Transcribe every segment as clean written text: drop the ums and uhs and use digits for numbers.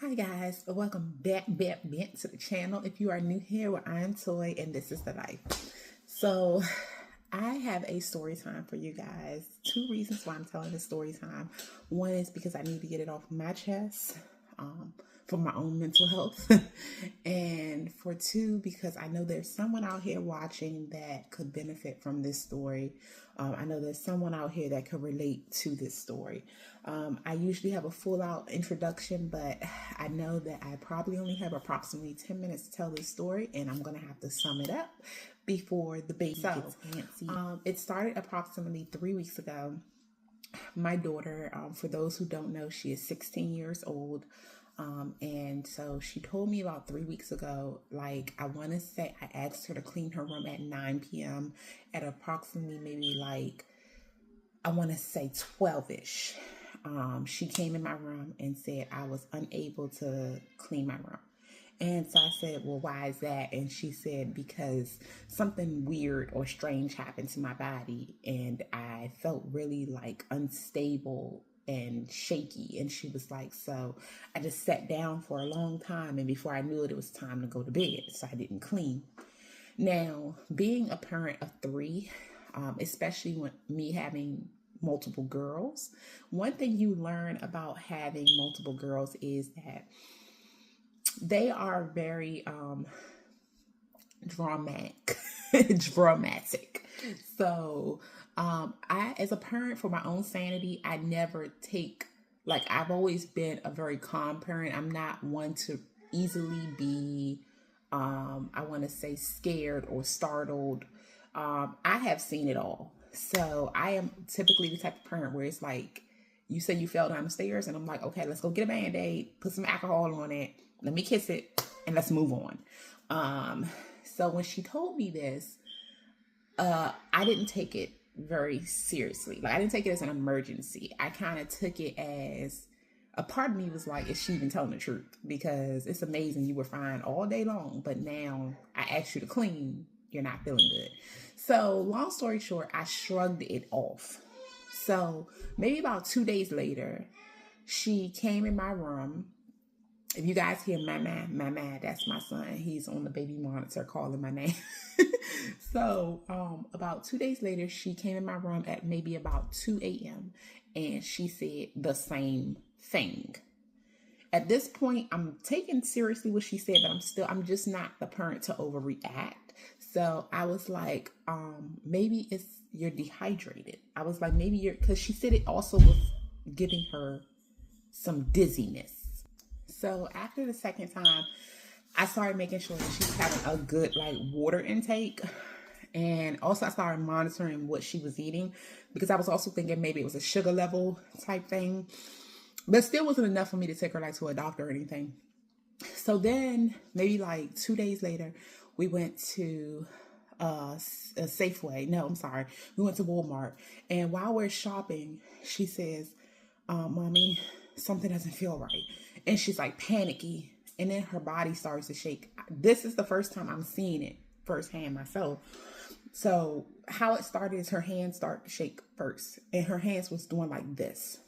Hi guys, welcome back to the channel. If you are new here, well, I'm Toy and this is the life. So I have a story time for you guys. Two reasons why I'm telling this story time. One is because I need to get it off my chest for my own mental health. And for two, because I know there's someone out here watching that could benefit from this story. I know there's someone out here that could relate to this story. I usually have a full out introduction, but I know that I probably only have approximately 10 minutes to tell this story, and I'm going to have to sum it up before the baby gets antsy. It started approximately 3 weeks ago. My daughter, for those who don't know, she is 16 years old. And so she told me about 3 weeks ago, like, I want to say I asked her to clean her room at 9 p.m. at approximately maybe like, I want to say 12-ish. She came in my room and said I was unable to clean my room. And so I said, well, why is that? And she said, because something weird or strange happened to my body and I felt really like unstable and shaky. And she was like, so I just sat down for a long time, and before I knew it, it was time to go to bed. So I didn't clean. Now, being a parent of three, especially when me having multiple girls, one thing you learn about having multiple girls is that they are very dramatic. Dramatic. So I, as a parent, for my own sanity, I never take, like, I've always been a very calm parent. I'm not one to easily be I want to say scared or startled. I have seen it all. So I am typically the type of parent where it's like, you say you fell down the stairs and I'm like, okay, let's go get a Band-Aid, put some alcohol on it, let me kiss it, and let's move on. So when she told me this, I didn't take it very seriously. Like, I didn't take it as an emergency. I kind of took it as, a part of me was like, is she even telling the truth? Because it's amazing, you were fine all day long, but now I asked you to clean, you're not feeling good. So long story short, I shrugged it off. So maybe about 2 days later, she came in my room. If you guys hear Mama, that's my son. He's on the baby monitor calling my name. So about 2 days later, she came in my room at maybe about 2 a.m. and she said the same thing. At this point, I'm taking seriously what she said, but I'm just not the parent to overreact. So I was like, maybe you're dehydrated. I was like, maybe because she said it also was giving her some dizziness. So after the second time, I started making sure that she was having a good like water intake. And also I started monitoring what she was eating, because I was also thinking maybe it was a sugar level type thing. But still wasn't enough for me to take her like to a doctor or anything. So then maybe like 2 days later, we went to a Safeway. No, I'm sorry. We went to Walmart. And while we're shopping, she says, Mommy, something doesn't feel right. And she's like panicky. And then her body starts to shake. This is the first time I'm seeing it firsthand myself. So how it started is her hands started to shake first. And her hands was doing like this.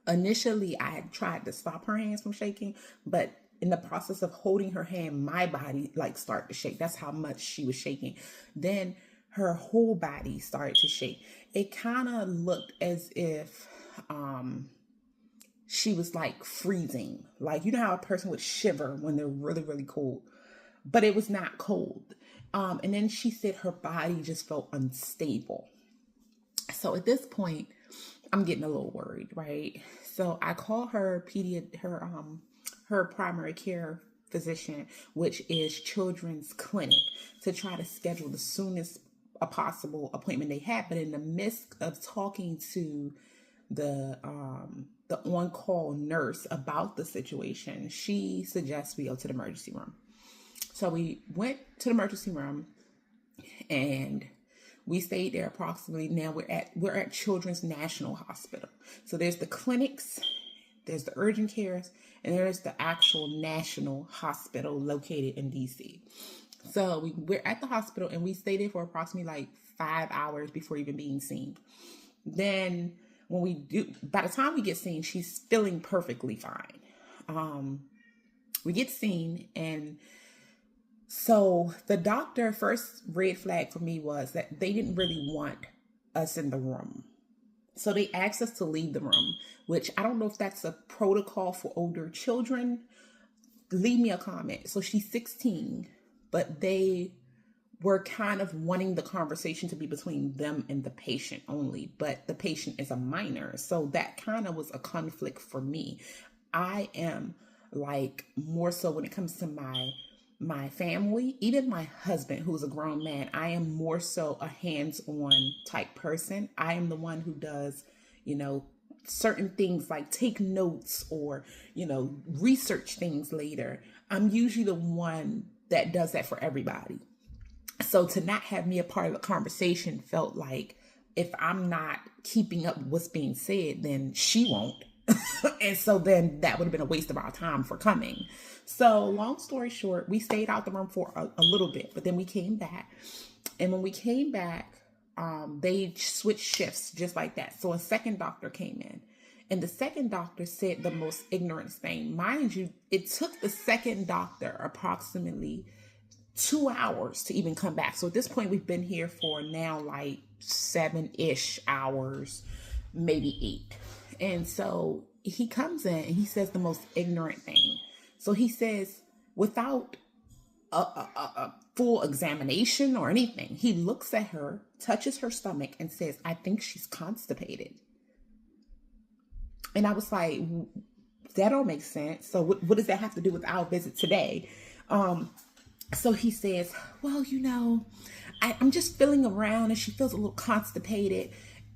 Initially, I had tried to stop her hands from shaking, but in the process of holding her hand, my body like started to shake. That's how much she was shaking. Then her whole body started to shake. It kind of looked as if she was like freezing. Like, you know how a person would shiver when they're really, really cold, but it was not cold. And then she said her body just felt unstable. So at this point, I'm getting a little worried, right? So I call her her primary care physician, which is Children's Clinic, to try to schedule the soonest a possible appointment they had. But in the midst of talking to the on-call nurse about the situation, she suggests we go to the emergency room. So we went to the emergency room and we stayed there approximately. Now we're at Children's National Hospital. So there's the clinics, there's the urgent cares, and there's the actual national hospital located in DC. So we're at the hospital and we stayed there for approximately like 5 hours before even being seen. Then by the time we get seen, she's feeling perfectly fine. we get seen, and so the doctor, first red flag for me was that they didn't really want us in the room. So they asked us to leave the room, which I don't know if that's a protocol for older children. Leave me a comment. So she's 16, but they were kind of wanting the conversation to be between them and the patient only, but the patient is a minor. So that kind of was a conflict for me. I am like more so when it comes to my family, even my husband, who's a grown man, I am more so a hands-on type person. I am the one who does, certain things like take notes or, research things later. I'm usually the one that does that for everybody. So to not have me a part of the conversation felt like if I'm not keeping up with what's being said, then she won't. And so then that would have been a waste of our time for coming. So long story short, we stayed out the room for a little bit, but then we came back. And when we came back, they switched shifts just like that. So a second doctor came in, and the second doctor said the most ignorant thing. Mind you, it took the second doctor approximately 2 hours to even come back. So at this point, we've been here for now like 7-ish hours, maybe 8. And so he comes in and he says the most ignorant thing. So he says, without a full examination or anything, he looks at her, touches her stomach, and says, "I think she's constipated." And I was like, that don't make sense. So what does that have to do with our visit today? So he says, "Well, I'm just feeling around and she feels a little constipated."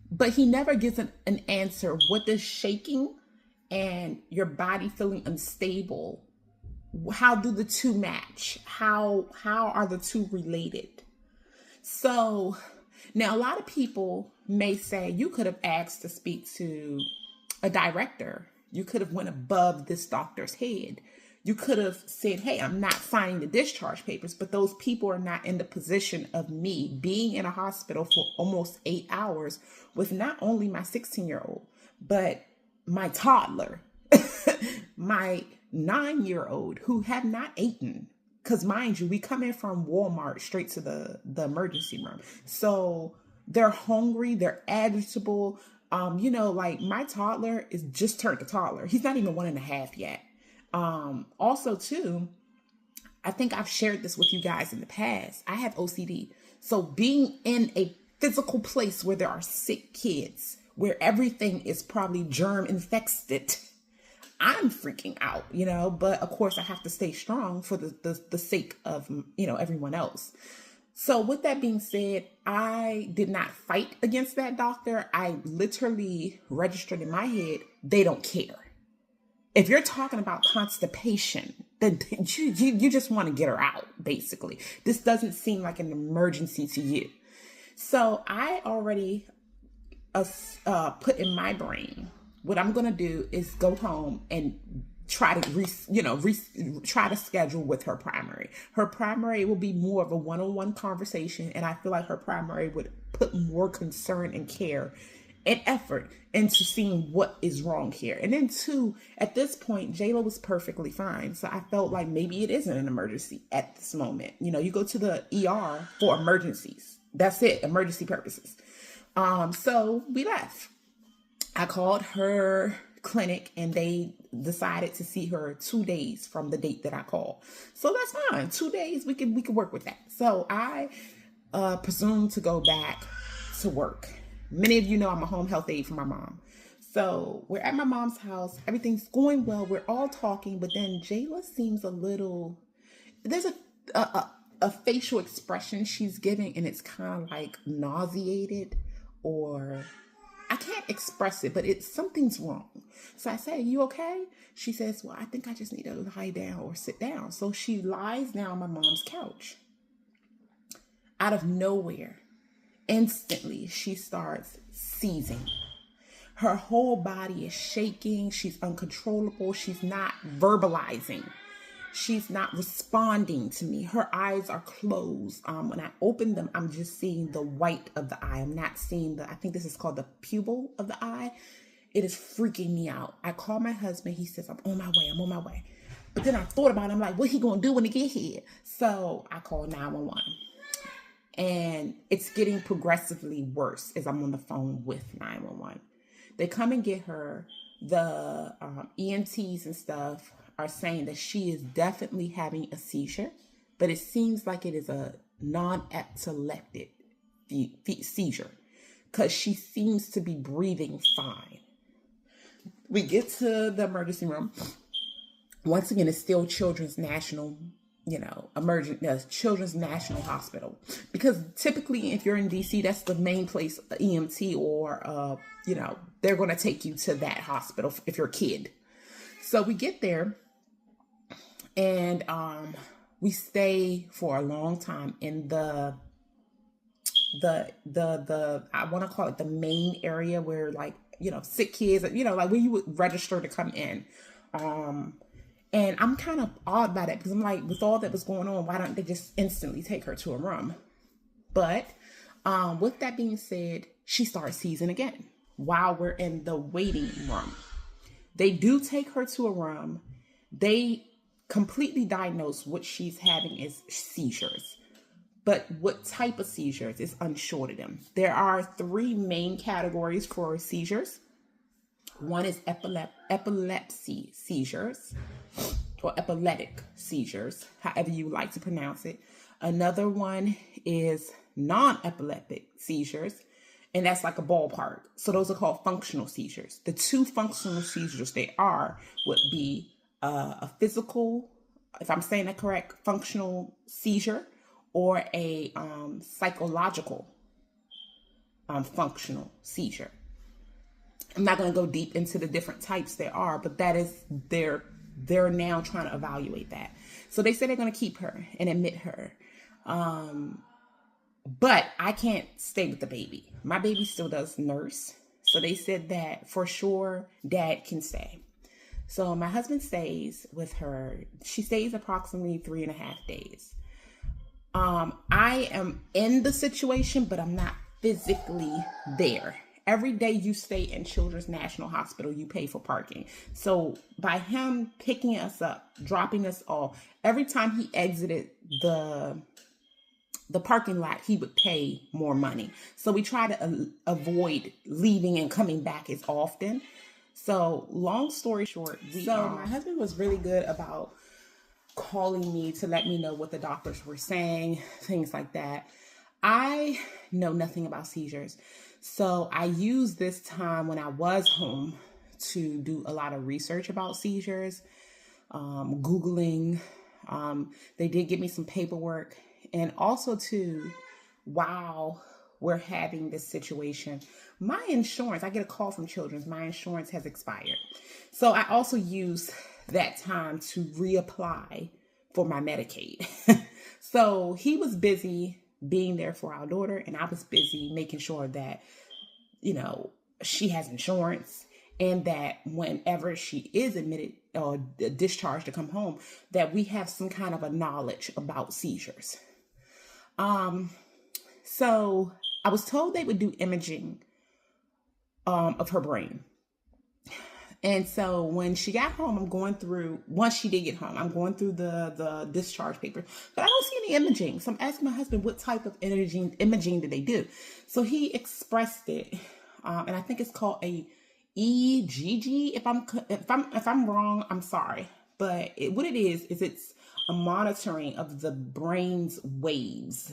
But he never gives an answer. What does shaking and your body feeling unstable, how do the two match? How are the two related? So now a lot of people may say you could have asked to speak to a director. You could have went above this doctor's head. You could have said, "Hey, I'm not signing the discharge papers," but those people are not in the position of me being in a hospital for almost 8 hours with not only my 16-year-old, but my toddler, my 9-year-old who have not eaten. Because mind you, we come in from Walmart straight to the emergency room. So they're hungry, they're agitable. Like my toddler is just turned a toddler. He's not even 1.5 yet. Also too, I think I've shared this with you guys in the past. I have OCD. So being in a physical place where there are sick kids, where everything is probably germ infested, I'm freaking out, but of course I have to stay strong for the sake of, everyone else. So with that being said, I did not fight against that doctor. I literally registered in my head, they don't care. If you're talking about constipation, then you just want to get her out, basically. This doesn't seem like an emergency to you. So I already put in my brain, what I'm going to do is go home and try to try to schedule with her primary. Her primary will be more of a one-on-one conversation, and I feel like her primary would put more concern and care and effort into seeing what is wrong here. And then two, at this point, Jayla was perfectly fine. So I felt like maybe it isn't an emergency at this moment. You go to the ER for emergencies. That's it, emergency purposes. So we left. I called her clinic and they decided to see her 2 days from the date that I called. So that's fine. 2 days, we can work with that. So I presumed to go back to work. Many of you know I'm a home health aide for my mom. So we're at my mom's house. Everything's going well. We're all talking, but then Jayla seems a little, there's a facial expression she's giving, and it's kind of like nauseated, or I can't express it, but something's wrong. So I say, "Are you okay?" She says, "Well, I think I just need to lie down or sit down." So she lies down on my mom's couch. Out of nowhere, instantly, she starts seizing. Her whole body is shaking. She's uncontrollable. She's not verbalizing. She's not responding to me. Her eyes are closed. When I open them, I'm just seeing the white of the eye. I'm not seeing I think this is called the pupil of the eye. It is freaking me out. I call my husband. He says, I'm on my way. I'm on my way. But then I thought about it. I'm like, what he going to do when he get here? So I called 911. And it's getting progressively worse as I'm on the phone with 911. They come and get her. The EMTs and stuff are saying that she is definitely having a seizure, but it seems like it is a non-epileptic seizure because she seems to be breathing fine. We get to the emergency room. Once again, it's still Children's National, Children's National Hospital. Because typically, if you're in DC, that's the main place, EMT or, they're going to take you to that hospital if you're a kid. So we get there and we stay for a long time in the I want to call it the main area where sick kids, like where you would register to come in. And I'm kind of awed by that because I'm like, with all that was going on, why don't they just instantly take her to a room? But with that being said, she starts seizing again while we're in the waiting room. They do take her to a room. They completely diagnose what she's having is seizures. But what type of seizures is unsure to them. There are 3 main categories for seizures. One is epilepsy seizures or epileptic seizures, however you like to pronounce it. Another one is non-epileptic seizures, and that's like a ballpark. So those are called functional seizures. The 2 functional seizures would be a physical, if I'm saying that correct, functional seizure, or a psychological functional seizure. I'm not going to go deep into the different types there are, but that is they're now trying to evaluate that. So they say they're going to keep her and admit her. But I can't stay with the baby. My baby still does nurse. So they said that for sure dad can stay. So my husband stays with her. She stays approximately 3.5 days. I am in the situation, but I'm not physically there. Every day you stay in Children's National Hospital, you pay for parking. So by him picking us up, dropping us off, every time he exited the parking lot, he would pay more money. So we try to avoid leaving and coming back as often. So long story short, my husband was really good about calling me to let me know what the doctors were saying, things like that. I know nothing about seizures. So I used this time when I was home to do a lot of research about seizures, Googling. They did give me some paperwork. And also too, while we're having this situation, my insurance, I get a call from Children's, my insurance has expired. So I also used that time to reapply for my Medicaid. So he was busy being there for our daughter, and I was busy making sure that, she has insurance, and that whenever she is admitted or discharged to come home, that we have some kind of a knowledge about seizures. So I was told they would do imaging of her brain. And so when she got home, once she did get home, I'm going through the discharge paper, but I don't see any imaging. So I'm asking my husband, what type of imaging did they do? So he expressed it. And I think it's called a EGG. If I'm wrong, I'm sorry. But what it is it's a monitoring of the brain's waves.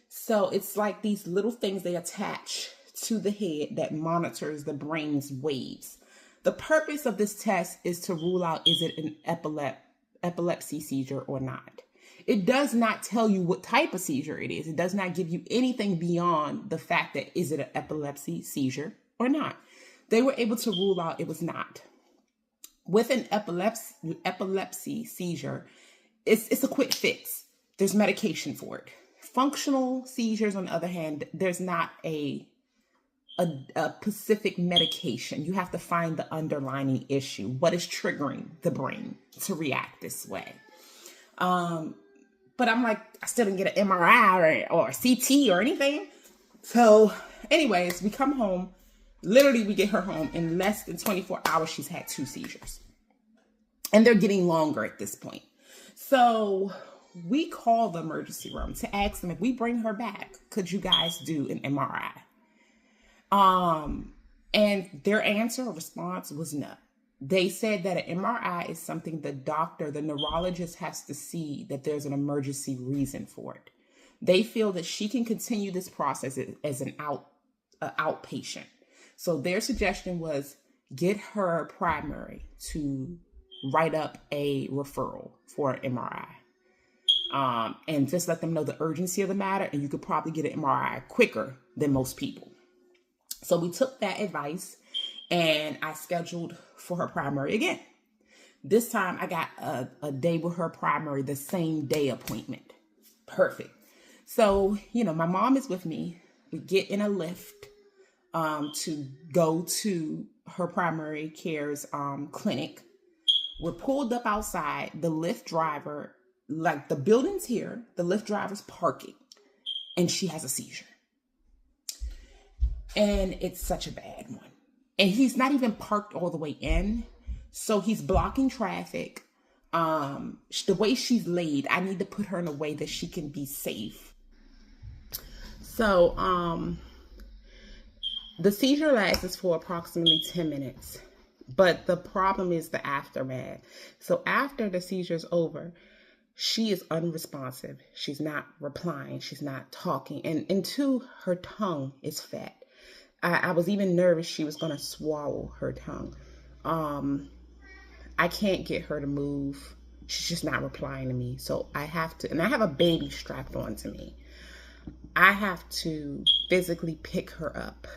So it's like these little things they attach to the head that monitors the brain's waves. The purpose of this test is to rule out, is it an epilepsy seizure or not? It does not tell you what type of seizure it is. It does not give you anything beyond the fact that is it an epilepsy seizure or not. They were able to rule out it was not. With an epilepsy seizure, it's a quick fix. There's medication for it. Functional seizures, on the other hand, there's not a specific medication. You have to find the underlying issue. What is triggering the brain to react this way? But I'm like, I still didn't get an MRI or a CT or anything. So anyways, we come home. Literally, we get her home. In less than 24 hours, she's had 2 seizures. And they're getting longer at this point. So we call the emergency room to ask them, if we bring her back, could you guys do an MRI? And their answer or response was no. They said that an MRI is something the neurologist has to see that there's an emergency reason for it. They feel that she can continue this process as an outpatient. So their suggestion was get her primary to write up a referral for an MRI. And just let them know the urgency of the matter, and you could probably get an MRI quicker than most people. So we took that advice, and I scheduled for her primary again. This time I got a day with her primary, the same day appointment. Perfect. So, my mom is with me. We get in a lift to go to her primary care's clinic. We're pulled up outside. The lift driver, like the building's here, the lift driver's parking, and she has a seizure. And it's such a bad one. And he's not even parked all the way in. So he's blocking traffic. The way she's laid, I need to put her in a way that she can be safe. So the seizure lasts for approximately 10 minutes. But the problem is the aftermath. So after the seizure's over, she is unresponsive. She's not replying. She's not talking. And two, her tongue is fat. I was even nervous she was going to swallow her tongue. I can't get her to move. She's just not replying to me. So I have to, and I have a baby strapped onto me. I have to physically pick her up.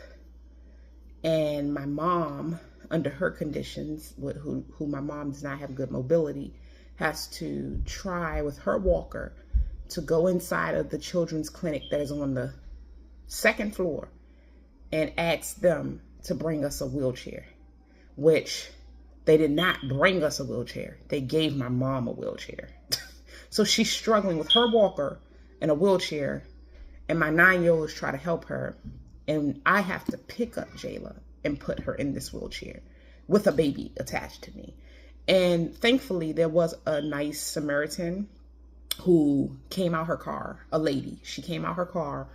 And my mom, under her conditions, who my mom does not have good mobility, has to try with her walker to go inside of the children's clinic that is on the 2nd floor and ask them to bring us a wheelchair, which they did not bring us a wheelchair. They gave my mom a wheelchair. So she's struggling with her walker and a wheelchair, and my 9-year-olds try to help her. And I have to pick up Jayla and put her in this wheelchair with a baby attached to me. And thankfully, there was a nice Samaritan who came out her car, a lady. She came out her car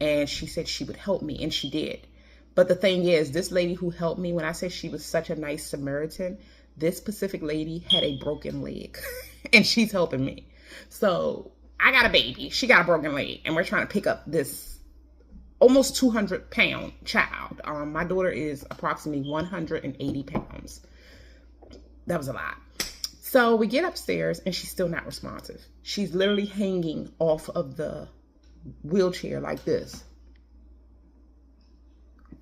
and she said she would help me, and she did. But the thing is, this lady who helped me, when I say she was such a nice Samaritan, this specific lady had a broken leg and she's helping me. So I got a baby, she got a broken leg, and we're trying to pick up this almost 200-pound child. My daughter is approximately 180 pounds. That was a lot. So we get upstairs and she's still not responsive. She's literally hanging off of the wheelchair like this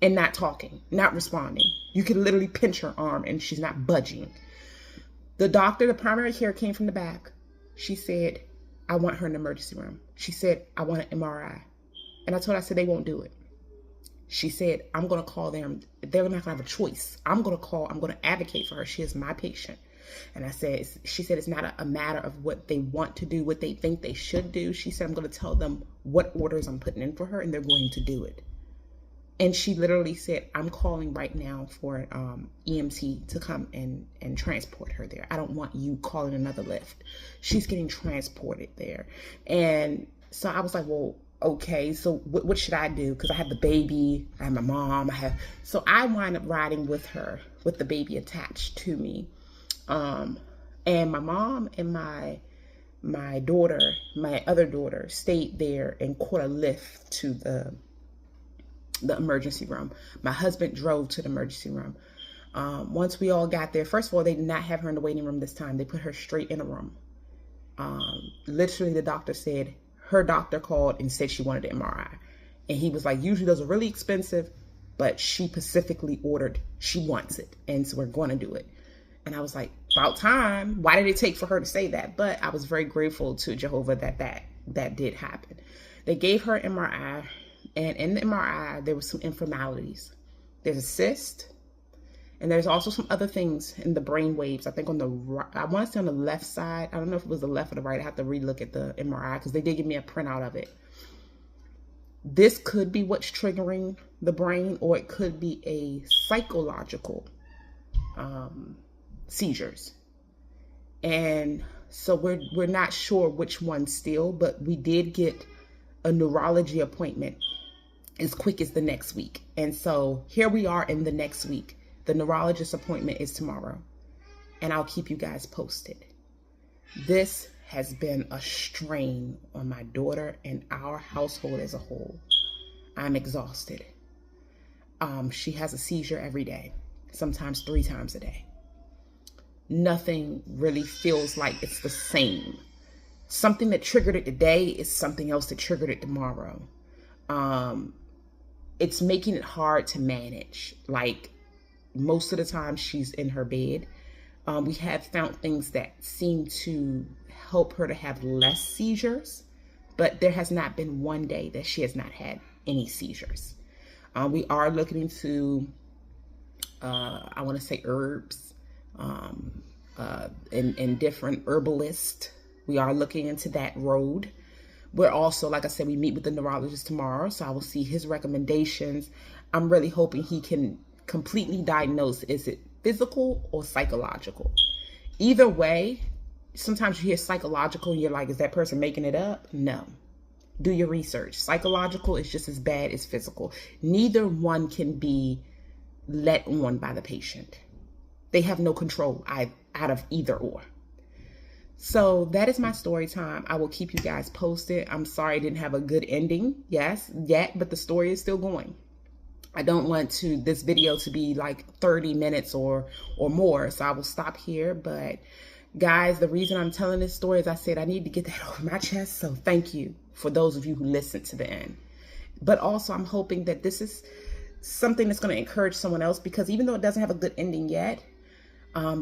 and not talking, not responding. You can literally pinch her arm and she's not budging. The doctor, the primary care, came from the back. She said, I want her in the emergency room. She said, I want an MRI. And I told her, I said, they won't do it. She said, I'm going to call them. They're not going to have a choice. I'm going to advocate for her. She is my patient. And she said, it's not a matter of what they want to do, what they think they should do. She said, I'm going to tell them what orders I'm putting in for her, and they're going to do it. And she literally said, I'm calling right now for EMT to come and transport her there. I don't want you calling another lift. She's getting transported there. And so I was like, well, okay, so what should I do? Because I have the baby, I have my mom, so I wind up riding with her with the baby attached to me. And my mom and my daughter, my other daughter, stayed there and caught a lift to the emergency room. My husband drove to the emergency room. Once we all got there, first of all, they did not have her in the waiting room this time. They put her straight in a room. Literally, the doctor said, her doctor called and said she wanted an MRI. And he was like, usually those are really expensive, but she specifically ordered, she wants it. And so we're going to do it. And I was like, about time. Why did it take for her to say that? But I was very grateful to Jehovah that did happen. They gave her an MRI. And in the MRI, there was some informalities. There's a cyst. And there's also some other things in the brain waves. I think on the right, I want to say on the left side. I don't know if it was the left or the right. I have to relook at the MRI because they did give me a printout of it. This could be what's triggering the brain, or it could be a psychological seizures. And so we're not sure which one still, but we did get a neurology appointment as quick as the next week. And so here we are in the next week. The neurologist appointment is tomorrow, and I'll keep you guys posted. This has been a strain on my daughter and our household as a whole. I'm exhausted. She has a seizure every day, sometimes 3 times a day. Nothing really feels like it's the same. Something that triggered it today is something else that triggered it tomorrow. It's making it hard to manage. Like, most of the time she's in her bed. We have found things that seem to help her to have less seizures, but there has not been one day that she has not had any seizures. We are looking into, I want to say herbs, and different herbalists. We are looking into that road. We're also, like I said, we meet with the neurologist tomorrow, so I will see his recommendations. I'm really hoping he can completely diagnose, is it physical or psychological? Either way, sometimes you hear psychological and you're like, is that person making it up? No. Do your research. Psychological is just as bad as physical. Neither one can be let on by the patient. They have no control out of either or. So that is my story time. I will keep you guys posted. I'm sorry I didn't have a good ending, yet, but the story is still going. I don't want this video to be like 30 minutes or more, so I will stop here. But guys, the reason I'm telling this story is I said I need to get that off my chest. So thank you for those of you who listened to the end. But also, I'm hoping that this is something that's going to encourage someone else, because even though it doesn't have a good ending yet,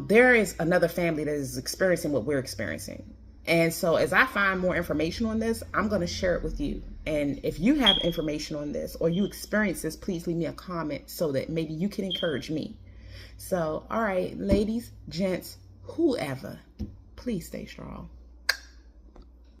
there is another family that is experiencing what we're experiencing. And so as I find more information on this, I'm going to share it with you. And if you have information on this or you experience this, please leave me a comment so that maybe you can encourage me. So, all right, ladies, gents, whoever, please stay strong.